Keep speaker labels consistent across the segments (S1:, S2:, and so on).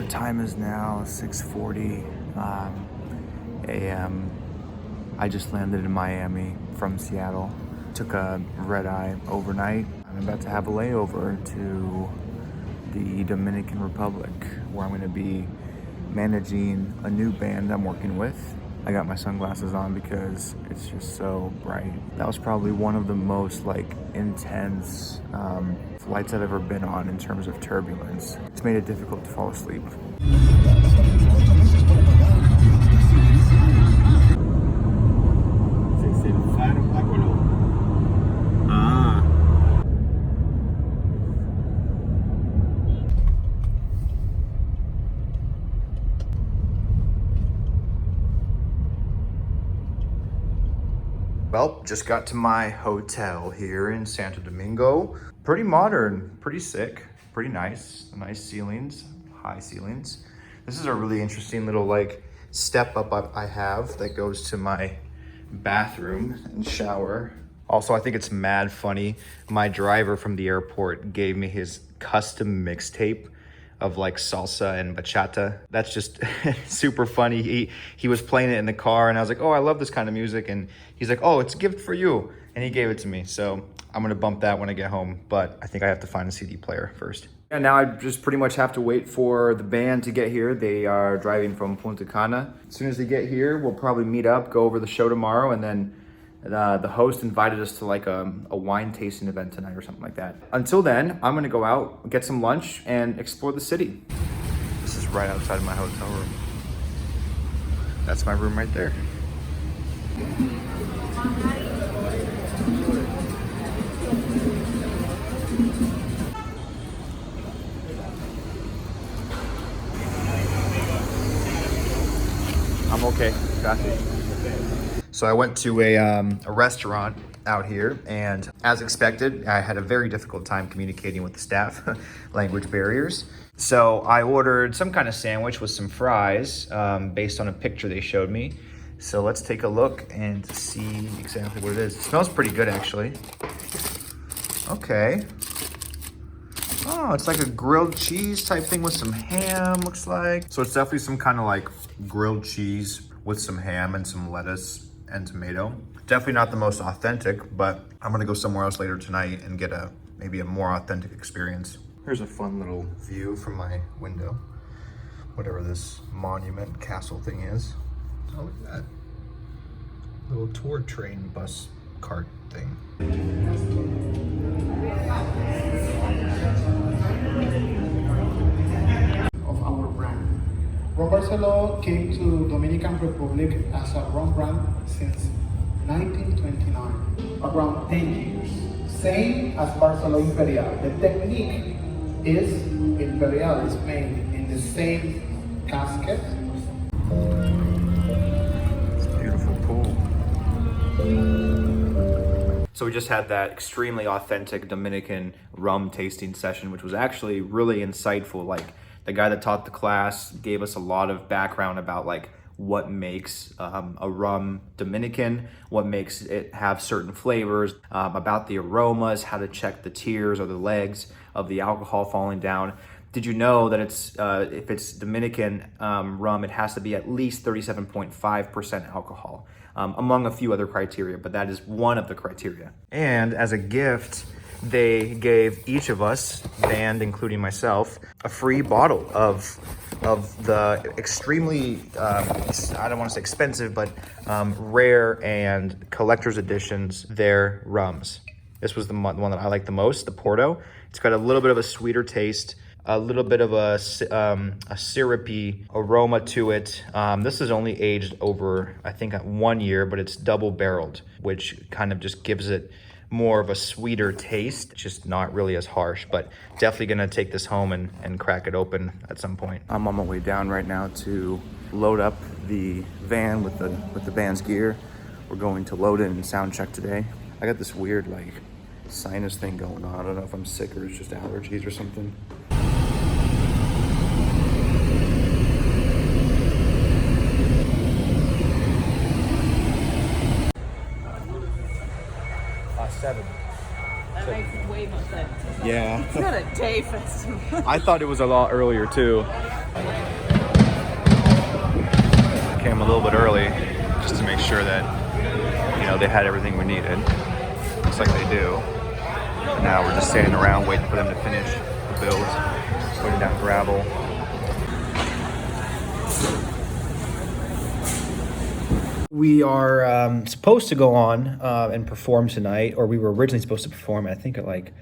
S1: time is now 6:40 a.m. I just landed in Miami from Seattle. Took a red eye overnight. I'm about to have a layover to the Dominican Republic, where I'm going to be managing a new band I'm working with. I got my sunglasses on because it's just so bright. That was probably one of the most intense flights I've ever been on in terms of turbulence. It's made it difficult to fall asleep. Well, just got to my hotel here in Santo Domingo. Pretty modern, pretty sick, pretty nice. Nice ceilings, high ceilings. This is a really interesting little step up I have that goes to my bathroom and shower. Also, I think it's mad funny. My driver from the airport gave me his custom mixtape of salsa and bachata. That's just super funny. He was playing it in the car and I was like, oh, I love this kind of music. And he's like, oh, it's a gift for you. And he gave it to me. So I'm gonna bump that when I get home, but I think I have to find a CD player first. And now I just pretty much have to wait for the band to get here. They are driving from Punta Cana. As soon as they get here, we'll probably meet up, go over the show tomorrow, and then the host invited us to a wine tasting event tonight or something like that. Until then, I'm gonna go out, get some lunch, and explore the city. This is right outside my hotel room. That's my room right there. I'm okay, gracias. So I went to a restaurant out here, and as expected, I had a very difficult time communicating with the staff, language barriers. So I ordered some kind of sandwich with some fries based on a picture they showed me. So let's take a look and see exactly what it is. It smells pretty good, actually. Okay. Oh, it's like a grilled cheese type thing with some ham, looks like. So it's definitely some kind of grilled cheese with some ham and some lettuce and tomato. Definitely not the most authentic, but I'm gonna go somewhere else later tonight and get maybe a more authentic experience. Here's a fun little view from my window, whatever this monument castle thing is. Oh, look at that. Little tour train bus cart thing.
S2: Of our brand. Rum Barceló came to Dominican Republic as a rum brand since 1929, around 10 years. Same as Barceló Imperial. The technique is Imperial is made in the same casket.
S1: It's a beautiful pool. So we just had that extremely authentic Dominican rum tasting session, which was actually really insightful. The guy that taught the class gave us a lot of background about what makes a rum Dominican, what makes it have certain flavors, about the aromas, how to check the tiers or the legs of the alcohol falling down. Did you know that if it's Dominican rum, it has to be at least 37.5% alcohol, among a few other criteria, but that is one of the criteria. And as a gift, they gave each of us, band including myself, a free bottle of the extremely, I don't want to say expensive, but rare and collector's editions, their rums. This was the one that I like the most, the Porto. It's got a little bit of a sweeter taste, a little bit of a syrupy aroma to it. This is only aged over, I think, 1 year, but it's double barreled, which kind of just gives it more of a sweeter taste, just not really as harsh, but definitely gonna take this home and crack it open at some point. I'm on my way down right now to load up the van with the band's gear. We're going to load it and sound check today. I got this weird sinus thing going on. I don't know if I'm sick or it's just allergies or something. 7.
S3: That makes way more sense.
S1: Yeah.
S3: It's not a day festival.
S1: I thought it was a lot earlier too. Came a little bit early just to make sure that, you know, they had everything we needed. Looks like they do. And now we're just standing around waiting for them to finish the build, putting down gravel. We are supposed to go on and perform tonight, or we were originally supposed to perform, I think at like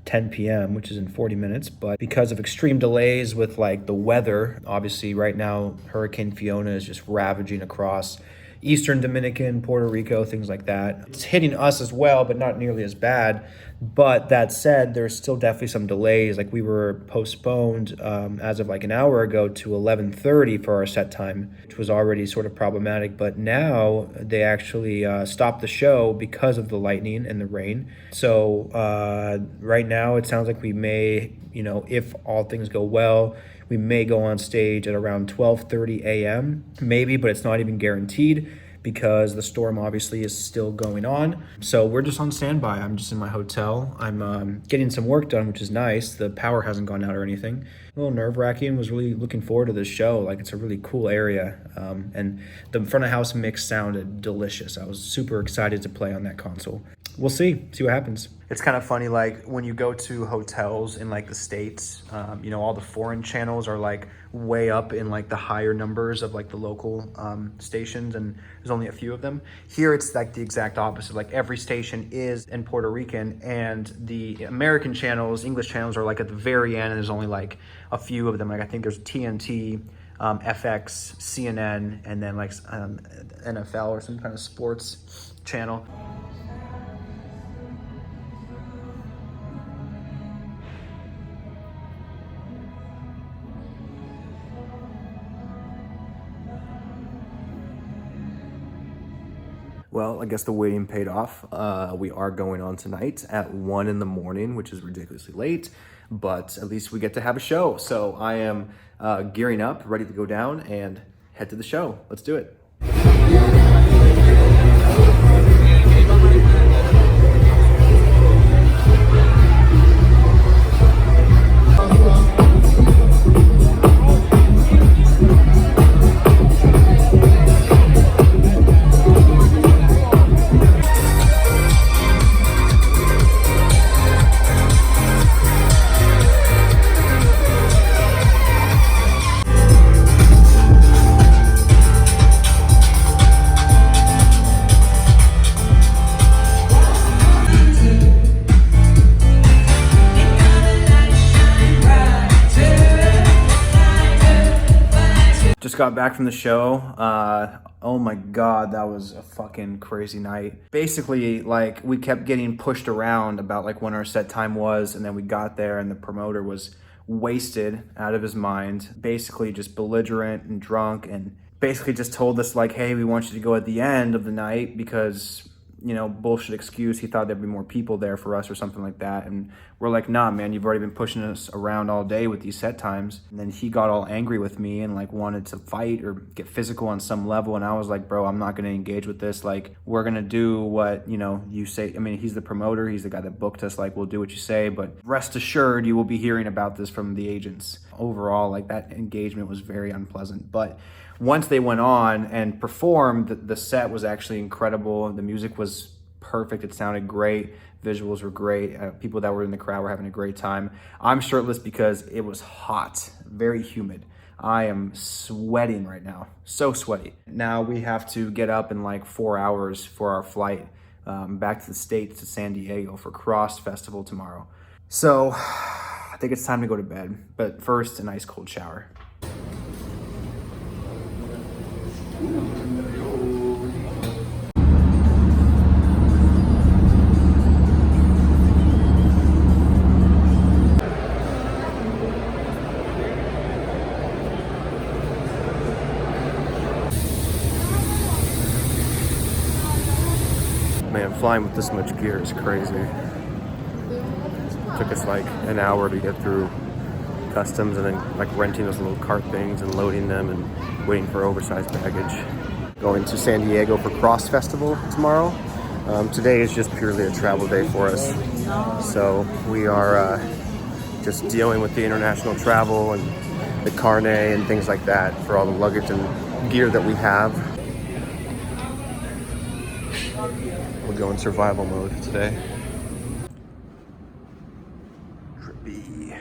S1: 10 p.m., which is in 40 minutes. But because of extreme delays with like the weather, obviously right now, Hurricane Fiona is just ravaging across Eastern Dominican, Puerto Rico, things like that. It's hitting us as well, but not nearly as bad. But that said, there's still definitely some delays. Like we were postponed as of like an hour ago to 11:30 for our set time, which was already sort of problematic. But now they actually stopped the show because of the lightning and the rain. So right now it sounds like we may, you know, if all things go well, we may go on stage at around 12:30 a.m. maybe, but it's not even guaranteed because the storm obviously is still going on. So we're just on standby. I'm just in my hotel. I'm getting some work done, which is nice. The power hasn't gone out or anything. A little nerve-wracking. Was really looking forward to this show. Like, it's a really cool area. And the front of house mix sounded delicious. I was super excited to play on that console. We'll see what happens. It's kind of funny, like when you go to hotels in like the States, you know, all the foreign channels are like way up in like the higher numbers of like the local stations, and there's only a few of them. Here it's like the exact opposite. Like every station is in Puerto Rican, and the American channels, English channels, are like at the very end, and there's only like a few of them. Like I think there's TNT, FX, CNN, and then like NFL or some kind of sports channel. Well, I guess the waiting paid off. We are going on tonight at 1 in the morning, which is ridiculously late, but at least we get to have a show. So I am gearing up, ready to go down and head to the show. Let's do it. Just got back from the show. Oh my God, that was a fucking crazy night. Basically, like, we kept getting pushed around about like when our set time was, and then we got there and the promoter was wasted out of his mind, basically just belligerent and drunk, and basically just told us like, hey, we want you to go at the end of the night because, you know, bullshit excuse. He thought there'd be more people there for us or something like that. And we're like, nah, man, you've already been pushing us around all day with these set times. And then he got all angry with me and like wanted to fight or get physical on some level. And I was like, bro, I'm not going to engage with this. Like, we're going to do what, you know, you say. I mean, he's the promoter. He's the guy that booked us. Like, we'll do what you say. But rest assured, you will be hearing about this from the agents. Overall, like, that engagement was very unpleasant. But once they went on and performed, the set was actually incredible. The music was perfect. It sounded great. Visuals were great. People that were in the crowd were having a great time. I'm shirtless because it was hot, very humid. I am sweating right now, so sweaty. Now we have to get up in like 4 hours for our flight back to the States, to San Diego for Cross Festival tomorrow. So I think it's time to go to bed, but first a nice cold shower. Man, flying with this much gear is crazy. It took us like an hour to get through customs and then like renting those little cart things and loading them and waiting for oversized baggage. Going to San Diego for Cross Festival tomorrow. Today is just purely a travel day for us.
S3: So we are just dealing with the international travel and the carnet and things like that for all the luggage and gear that we have. We'll go in survival mode today. Trippy.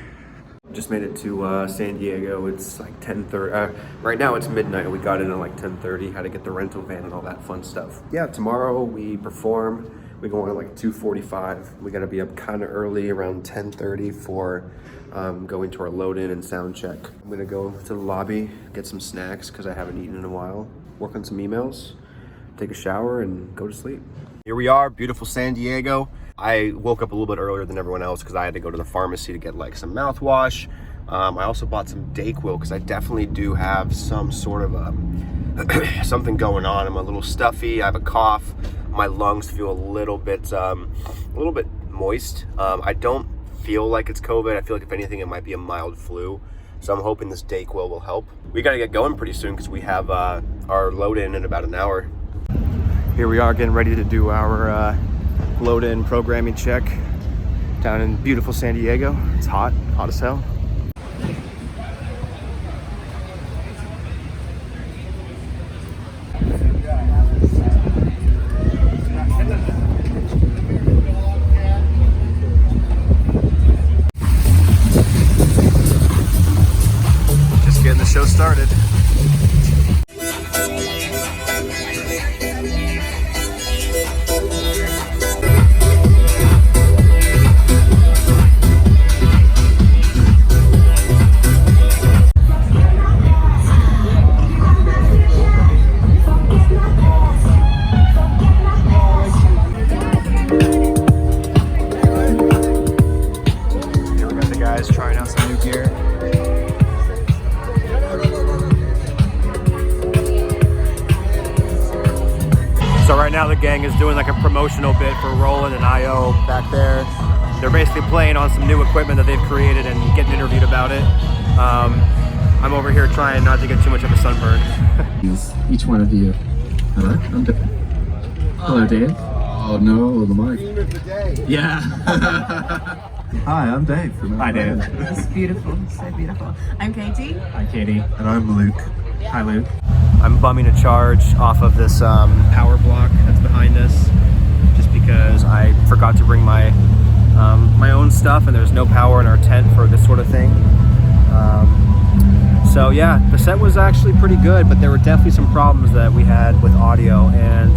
S3: Just made it to San Diego. It's like 10:30. Right now it's midnight. We got in at like 10:30. Had to get the rental van and all that fun stuff. Yeah, tomorrow we perform. We go on at like 2:45. We got to be up kind of early, around 10:30 for going to our load-in and sound check. I'm gonna go to the lobby, get some snacks because I haven't eaten in a while. Work on some emails, take a shower, and go to sleep. Here we are, beautiful San Diego. I woke up a little bit earlier than everyone else because I had to go to the pharmacy to get like some mouthwash. I also bought some Dayquil because I definitely do have some sort of something going on. I'm a little stuffy. I have a cough. My lungs feel a little bit moist. I don't feel like it's COVID. I feel like if anything, it might be a mild flu. So I'm hoping this Dayquil will help. We got to get going pretty soon because we have our load in about an hour. Here we are getting ready to do our load-in programming check down in beautiful San Diego. It's hot as hell. Just getting the show started. Trying out some new gear. So right now the gang is doing like a promotional bit for Roland and IO back there. They're basically playing on some new equipment that they've created and getting interviewed about it. I'm over here trying not to get too much of a sunburn.
S4: Each one of you. Hello, I'm Dave. Hello, Dave. Oh no, the mic. Yeah. Hi, I'm Dave. Hi, Dave.
S5: It's beautiful, so beautiful. I'm Katie.
S4: Hi, Katie. And I'm Luke. Hi, Luke.
S3: I'm bumming a charge off of this power block that's behind us, just because I forgot to bring my my own stuff, and there's no power in our tent for this sort of thing. So yeah, the set was actually pretty good, but there were definitely some problems that we had with audio, and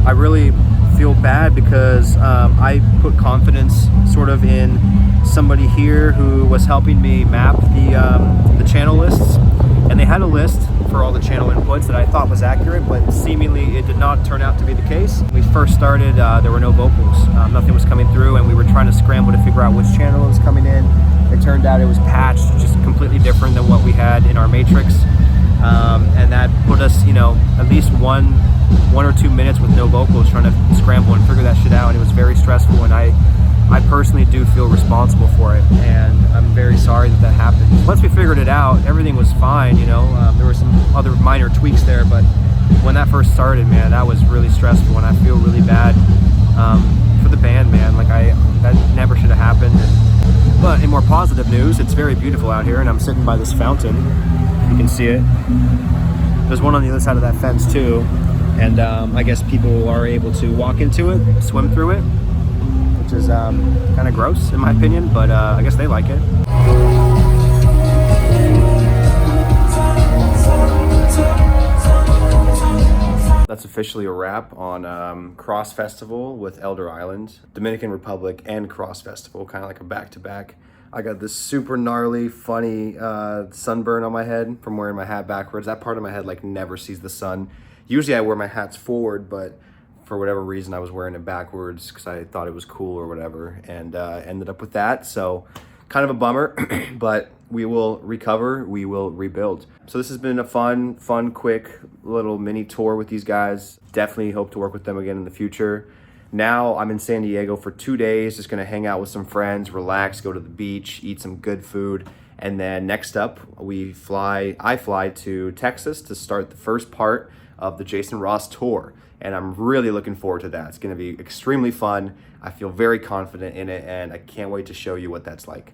S3: I really feel bad because I put confidence sort of in somebody here who was helping me map the channel lists, and they had a list for all the channel inputs that I thought was accurate, but seemingly it did not turn out to be the case. When we first started, there were no vocals. Nothing was coming through, and we were trying to scramble to figure out which channel was coming in. It turned out it was patched, just completely different than what we had in our matrix. And that put us, at least one or 2 minutes with no vocals trying to scramble and figure that shit out, and it was very stressful, and I personally do feel responsible for it, and I'm very sorry that happened. Once we figured it out, everything was fine, there were some other minor tweaks there, but when that first started, man, that was really stressful, and I feel really bad for the band, man. Like, that never should have happened. But in more positive news, it's very beautiful out here, and I'm sitting by this fountain. You can see it. There's one on the other side of that fence too, and I guess people are able to walk into it, swim through it, which is kind of gross in my opinion, but I guess they like it. That's officially a wrap on Cross Festival with Elder Island, Dominican Republic, and Cross Festival, kind of like a back-to-back. I got this super gnarly, funny sunburn on my head from wearing my hat backwards. That part of my head like never sees the sun. Usually I wear my hats forward, but for whatever reason I was wearing it backwards because I thought it was cool or whatever, and ended up with that. So kind of a bummer, but we will recover, we will rebuild. So this has been a fun, quick little mini tour with these guys. Definitely hope to work with them again in the future. Now I'm in San Diego for 2 days, just gonna hang out with some friends, relax, go to the beach, eat some good food. And then next up, I fly to Texas to start the first part of the Jason Ross tour. and I'm really looking forward to that. It's going to be extremely fun. I feel very confident in it, and I can't wait to show you what that's like.